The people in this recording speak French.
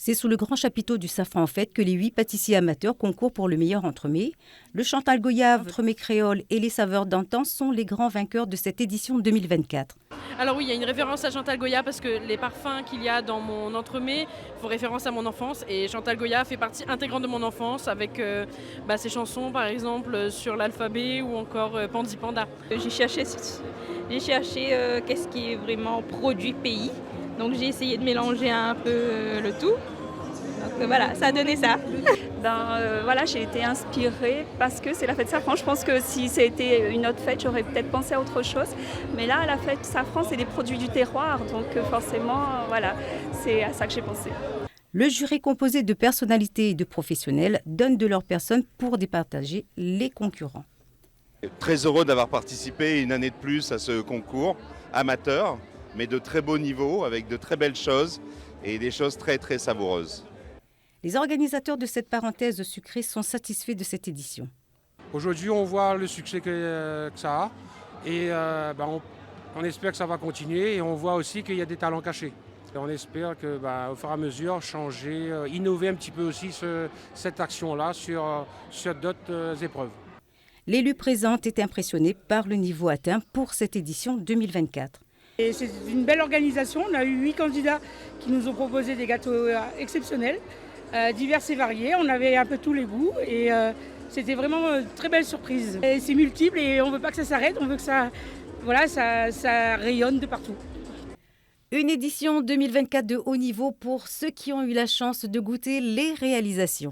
C'est sous le grand chapiteau du Safran en Fête que les 8 pâtissiers amateurs concourent pour le meilleur entremets. Le Chantal Goyave, entremets créole et les saveurs d'antan sont les grands vainqueurs de cette édition 2024. Alors oui, il y a une référence à Chantal Goya parce que les parfums qu'il y a dans mon entremets font référence à mon enfance et Chantal Goya fait partie intégrante de mon enfance avec ses chansons par exemple sur l'alphabet ou encore Pandi Panda. J'ai cherché qu'est-ce qui est vraiment produit pays. Donc j'ai essayé de mélanger un peu le tout. Donc voilà, ça a donné ça. J'ai été inspirée parce que c'est la fête Safran. Je pense que si c'était une autre fête, j'aurais peut-être pensé à autre chose. Mais là, la fête Safran, c'est des produits du terroir. Donc forcément, c'est à ça que j'ai pensé. Le jury composé de personnalités et de professionnels donne de leur personne pour départager les concurrents. Très heureux d'avoir participé une année de plus à ce concours amateur, mais de très beau niveau, avec de très belles choses et des choses très très savoureuses. Les organisateurs de cette parenthèse sucrée sont satisfaits de cette édition. Aujourd'hui, on voit le succès que ça a et on espère que ça va continuer et on voit aussi qu'il y a des talents cachés. Et on espère que, au fur et à mesure, changer, innover un petit peu aussi cette action-là sur d'autres épreuves. L'élu présent est impressionné par le niveau atteint pour cette édition 2024. Et c'est une belle organisation. On a eu 8 candidats qui nous ont proposé des gâteaux exceptionnels, divers et variés. On avait un peu tous les goûts et c'était vraiment une très belle surprise. Et c'est multiple et on ne veut pas que ça s'arrête, on veut que ça rayonne de partout. Une édition 2024 de haut niveau pour ceux qui ont eu la chance de goûter les réalisations.